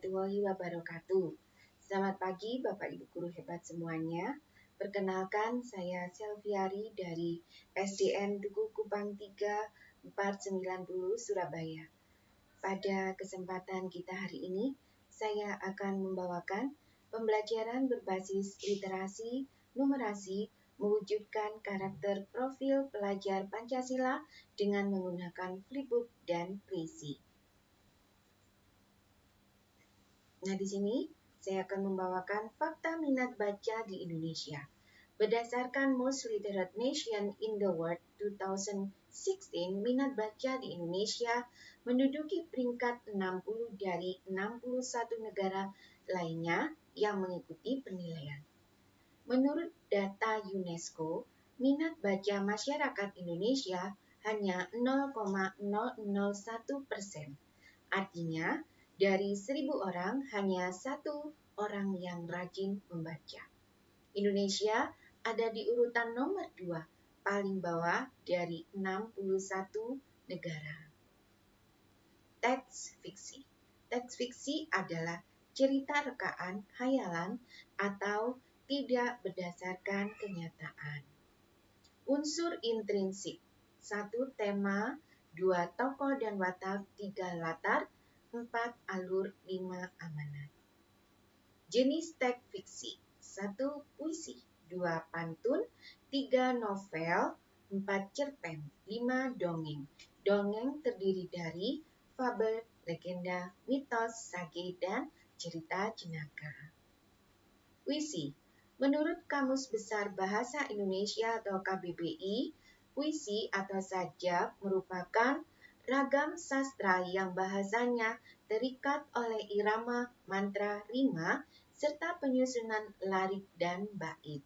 warahmatullahi wabarakatuh. Selamat pagi Bapak Ibu Guru hebat semuanya. Perkenalkan, saya Selviari dari SDN Duku Kupang 3 490 Surabaya. Pada kesempatan kita hari ini, saya akan membawakan pembelajaran berbasis literasi, numerasi, mewujudkan karakter profil pelajar Pancasila dengan menggunakan flipbook dan Prezi. Nah, di sini saya akan membawakan fakta minat baca di Indonesia. Berdasarkan Most Literate Nation in the World 2016, minat baca di Indonesia menduduki peringkat 60 dari 61 negara lainnya yang mengikuti penilaian. Menurut data UNESCO, minat baca masyarakat Indonesia hanya 0,001%. Artinya, dari 1.000 orang, hanya 1 orang yang rajin membaca. Indonesia ada di urutan nomor 2, paling bawah dari 61 negara. Teks fiksi. Teks fiksi adalah cerita rekaan, hayalan, atau tidak berdasarkan kenyataan. Unsur intrinsik. 1 tema, 2 tokoh dan watak, 3 latar, 4 alur, 5 amanat. Jenis teks fiksi. 1 puisi, 2 pantun, 3 novel, 4 cerpen, 5 dongeng. Dongeng terdiri dari fabel, legenda, mitos, sage, dan cerita jenaka. Puisi. Menurut Kamus Besar Bahasa Indonesia atau KBBI, puisi atau sajak merupakan ragam sastra yang bahasanya terikat oleh irama, mantra, rima, serta penyusunan larik dan bait.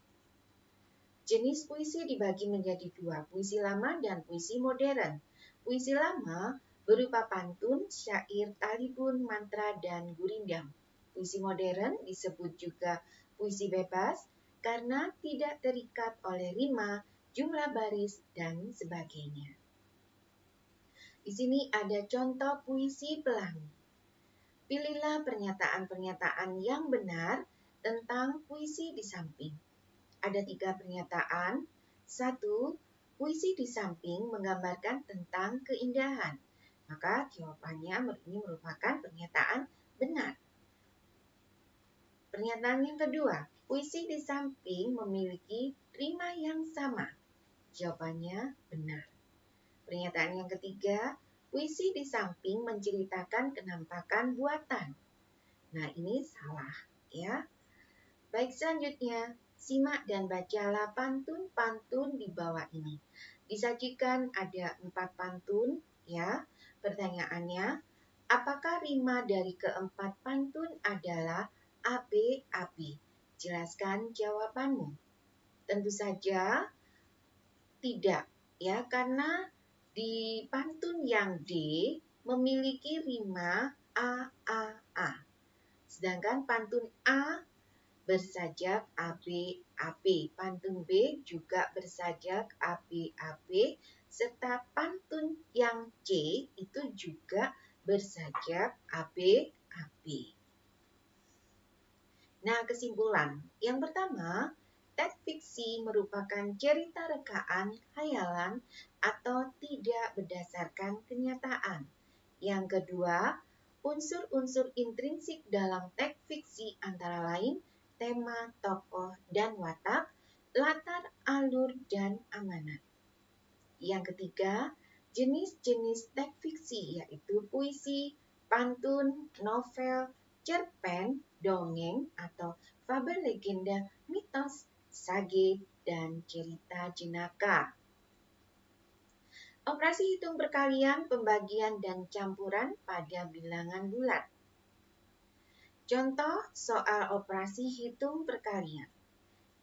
Jenis puisi dibagi menjadi 2, puisi lama dan puisi modern. Puisi lama berupa pantun, syair, talibun, mantra, dan gurindam. Puisi modern disebut juga puisi bebas karena tidak terikat oleh rima, jumlah baris, dan sebagainya. Di sini ada contoh puisi pelangi. Pilihlah pernyataan-pernyataan yang benar tentang puisi di samping. Ada 3 pernyataan. 1. Puisi di samping menggambarkan tentang keindahan. Maka jawabannya ini merupakan pernyataan benar. Pernyataan yang kedua, puisi di samping memiliki rima yang sama. Jawabannya benar. Pernyataan yang ketiga, puisi di samping menceritakan kenampakan buatan. Nah, ini salah, ya. Baik, selanjutnya, simak dan bacalah pantun-pantun di bawah ini. Disajikan ada 4 pantun, ya. Pertanyaannya, apakah rima dari keempat pantun adalah AB? Jelaskan jawabanmu. Tentu saja tidak, ya, karena di pantun yang D memiliki rima A. Sedangkan pantun A bersajak AB, pantun B juga bersajak AB, serta pantun yang C itu juga bersajak AB. Nah, kesimpulan. Yang pertama, teks fiksi merupakan cerita rekaan, hayalan, atau tidak berdasarkan kenyataan. Yang kedua, unsur-unsur intrinsik dalam teks fiksi antara lain tema, tokoh, dan watak, latar, alur, dan amanat. Yang ketiga, jenis-jenis teks fiksi yaitu puisi, pantun, novel, cerpen, dongeng, atau fabel, legenda, mitos, sage, dan cerita jenaka. Operasi hitung perkalian, pembagian, dan campuran pada bilangan bulat. Contoh soal operasi hitung perkalian.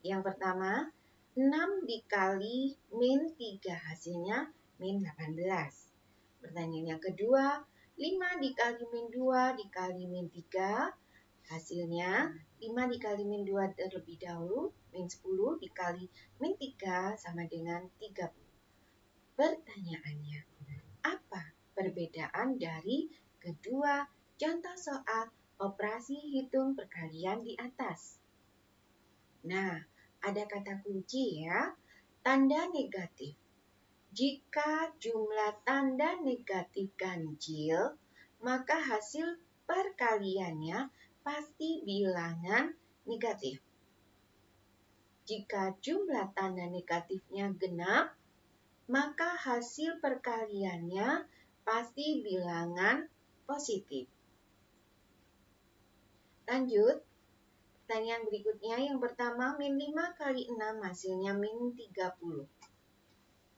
Yang pertama, 6 dikali min 3 hasilnya min 18. Pertanyaan yang kedua, 5 dikali min 2 dikali min 3 hasilnya 5 dikali min 2 terlebih dahulu min 10 dikali min 3 sama dengan 30. Pertanyaannya, apa perbedaan dari kedua contoh soal operasi hitung perkalian di atas. Nah, ada kata kunci ya, tanda negatif. Jika jumlah tanda negatif ganjil, maka hasil perkaliannya pasti bilangan negatif. Jika jumlah tanda negatifnya genap, maka hasil perkaliannya pasti bilangan positif. Lanjut, pertanyaan berikutnya yang pertama, min 5 kali 6 hasilnya min 30.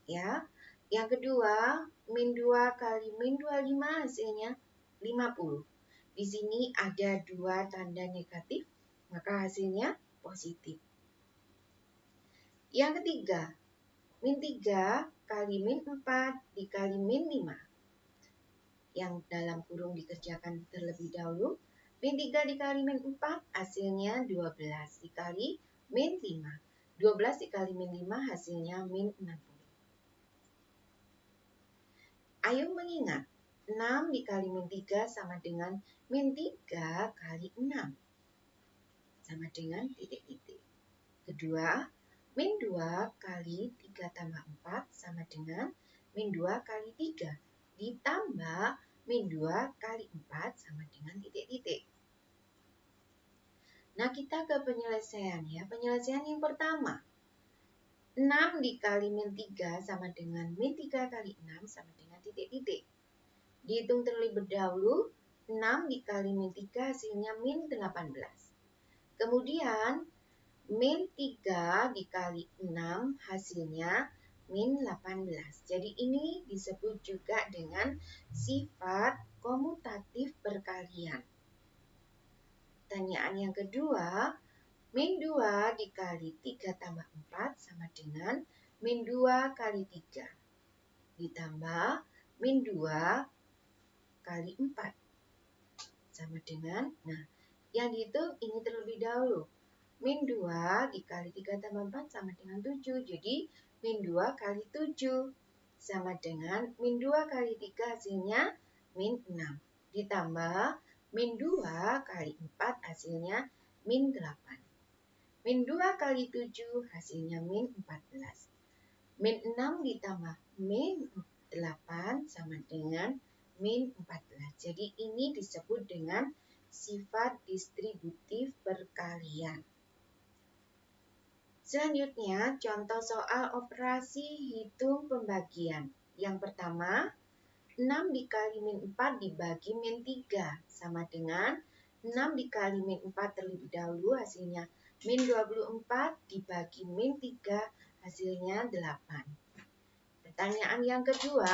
Ya, yang kedua, min 2 kali min 25 hasilnya 50. Di sini ada 2 tanda negatif, maka hasilnya positif. Yang ketiga, min 3 kali min 4 dikali min 5. Yang dalam kurung dikerjakan terlebih dahulu. Min 3 dikali min 4 hasilnya 12 dikali min 5. 12 dikali min 5 hasilnya min 60. Ayo mengingat, 6 dikali min 3 sama dengan min 3 kali 6. Sama dengan titik-titik. Kedua, min 2 kali 3 tambah 4 sama dengan min 2 kali 3. Ditambah min 2 kali 4 sama dengan titik-titik. Nah, kita ke penyelesaiannya. Penyelesaian yang pertama. 6 dikali min 3 sama dengan min 3 kali 6 sama dengan titik-titik. Dihitung terlebih dahulu, 6 dikali min 3 hasilnya min 18. Kemudian, min 3 dikali 6 hasilnya min 18. Jadi ini disebut juga dengan sifat komutatif perkalian. Pertanyaan yang kedua, min 2 dikali 3 tambah 4 sama dengan min 2 kali 3. Ditambah min 2 kali 4. Sama dengan, nah, yang dihitung ini terlebih dahulu. Min 2 dikali 3 tambah 4 sama dengan 7. Jadi, min 2 kali 7 sama dengan min 2 kali 3 hasilnya min 6. Ditambah min 2 kali 4 hasilnya min 8. Min 2 kali 7 hasilnya min 14. Min 6 ditambah min 8 sama dengan min 14. Jadi ini disebut dengan sifat distributif perkalian. Selanjutnya, contoh soal operasi hitung pembagian. Yang pertama, 6 dikali min 4 dibagi min 3 sama dengan 6 dikali min 4 terlebih dahulu hasilnya min 24 dibagi min 3 hasilnya 8. Pertanyaan yang kedua,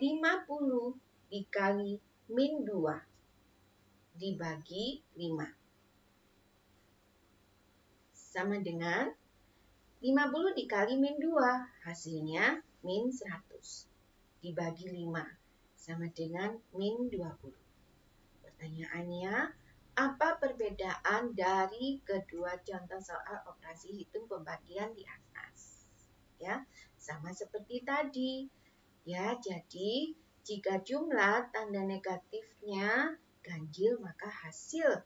50 dikali min 2 dibagi 5 sama dengan 50 dikali min 2 hasilnya min 100 dibagi 5 sama dengan min 20. Pertanyaannya, apa perbedaan dari kedua contoh soal operasi hitung pembagian di atas? Ya, sama seperti tadi. Ya, jadi jika jumlah tanda negatifnya ganjil, maka hasil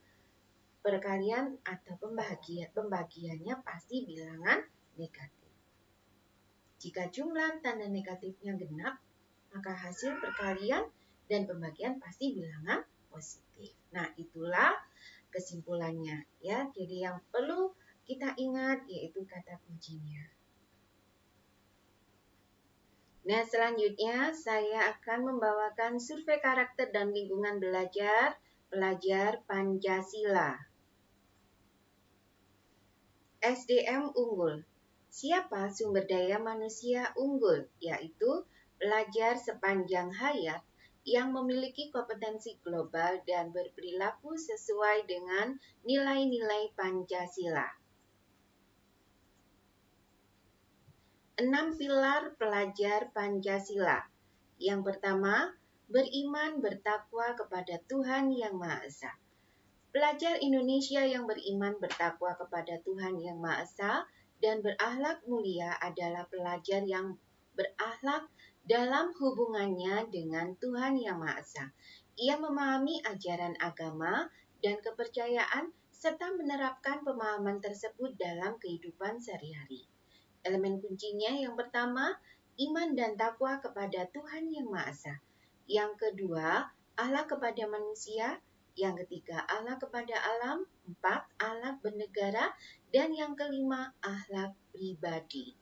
perkalian atau pembagiannya pasti bilangan negatif. Jika jumlah tanda negatifnya genap, maka hasil perkalian dan pembagian pasti bilangan positif. Nah, itulah kesimpulannya ya. Jadi yang perlu kita ingat yaitu kata kuncinya. Nah, selanjutnya saya akan membawakan survei karakter dan lingkungan belajar pelajar Pancasila. SDM unggul. Siapa sumber daya manusia unggul? Yaitu pelajar sepanjang hayat yang memiliki kompetensi global dan berperilaku sesuai dengan nilai-nilai Pancasila. 6 pilar pelajar Pancasila. Yang pertama, beriman bertakwa kepada Tuhan Yang Maha Esa. Pelajar Indonesia yang beriman bertakwa kepada Tuhan Yang Maha Esa dan berakhlak mulia adalah pelajar yang berakhlak dalam hubungannya dengan Tuhan Yang Maha Esa. Ia memahami ajaran agama dan kepercayaan serta menerapkan pemahaman tersebut dalam kehidupan sehari-hari. Elemen kuncinya yang pertama, iman dan takwa kepada Tuhan Yang Maha Esa. Yang kedua, Allah kepada manusia. Yang ketiga, Allah kepada alam. 4, akhlak bernegara. Dan yang kelima, akhlak pribadi.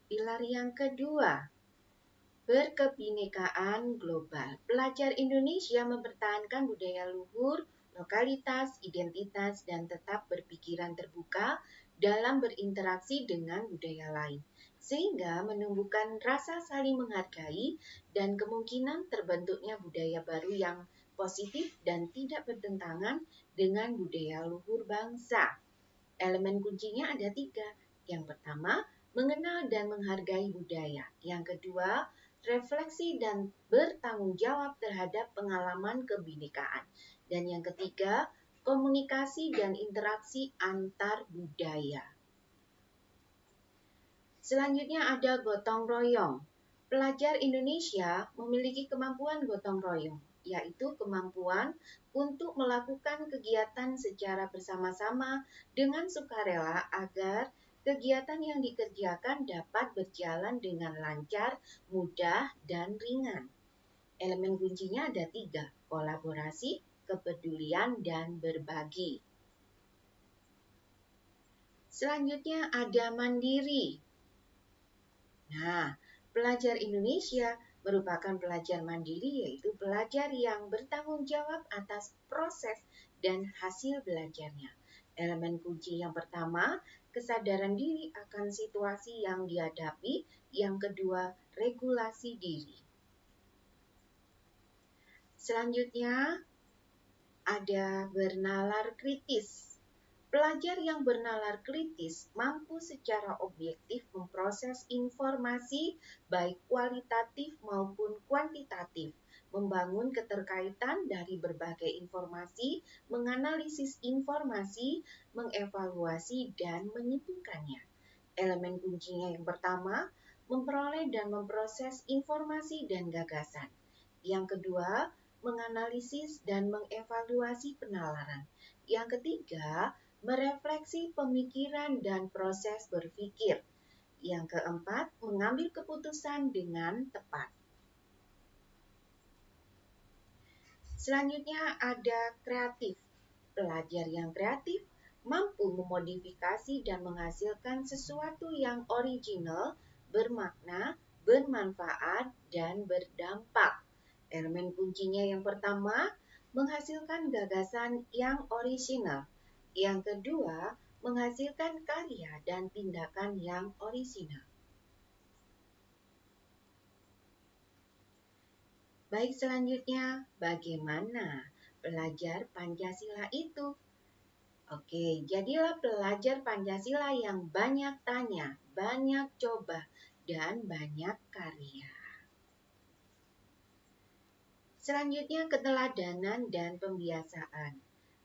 Pilar yang kedua, berkebinekaan global. Pelajar Indonesia mempertahankan budaya luhur, lokalitas, identitas, dan tetap berpikiran terbuka dalam berinteraksi dengan budaya lain, sehingga menumbuhkan rasa saling menghargai dan kemungkinan terbentuknya budaya baru yang positif dan tidak bertentangan dengan budaya luhur bangsa. Elemen kuncinya ada 3. Yang pertama, mengenal dan menghargai budaya. Yang kedua, refleksi dan bertanggung jawab terhadap pengalaman kebinekaan. Dan yang ketiga, komunikasi dan interaksi antar budaya. Selanjutnya ada gotong royong. Pelajar Indonesia memiliki kemampuan gotong royong, yaitu kemampuan untuk melakukan kegiatan secara bersama-sama dengan sukarela agar kegiatan yang dikerjakan dapat berjalan dengan lancar, mudah, dan ringan. Elemen kuncinya ada 3, kolaborasi, kepedulian, dan berbagi. Selanjutnya ada mandiri. Nah, pelajar Indonesia merupakan pelajar mandiri, yaitu pelajar yang bertanggung jawab atas proses dan hasil belajarnya. Elemen kunci yang pertama, kesadaran diri akan situasi yang dihadapi. Yang kedua, regulasi diri. Selanjutnya, ada bernalar kritis. Pelajar yang bernalar kritis mampu secara objektif memproses informasi baik kualitatif maupun kuantitatif, membangun keterkaitan dari berbagai informasi, menganalisis informasi, mengevaluasi, dan menyimpulkannya. Elemen kuncinya yang pertama, memperoleh dan memproses informasi dan gagasan. Yang kedua, menganalisis dan mengevaluasi penalaran. Yang ketiga, merefleksi pemikiran dan proses berpikir. Yang keempat, mengambil keputusan dengan tepat. Selanjutnya ada kreatif. Pelajar yang kreatif mampu memodifikasi dan menghasilkan sesuatu yang original, bermakna, bermanfaat, dan berdampak. Elemen kuncinya yang pertama, menghasilkan gagasan yang orisinal. Yang kedua, menghasilkan karya dan tindakan yang orisinal. Baik, selanjutnya, bagaimana belajar Pancasila itu? Oke, jadilah pelajar Pancasila yang banyak tanya, banyak coba, dan banyak karya. Selanjutnya, keteladanan dan pembiasaan.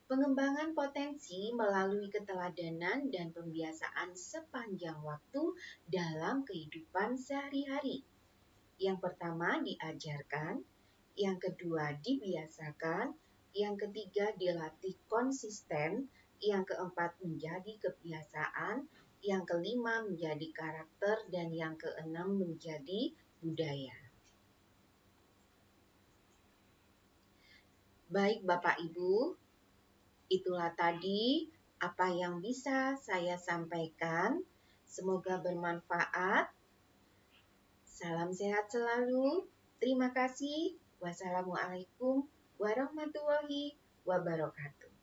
Pengembangan potensi melalui keteladanan dan pembiasaan sepanjang waktu dalam kehidupan sehari-hari. Yang pertama diajarkan, yang kedua dibiasakan, yang ketiga dilatih konsisten, yang keempat menjadi kebiasaan, yang kelima menjadi karakter, dan yang keenam menjadi budaya. Baik Bapak Ibu, itulah tadi apa yang bisa saya sampaikan. Semoga bermanfaat. Salam sehat selalu. Terima kasih. Wassalamualaikum warahmatullahi wabarakatuh.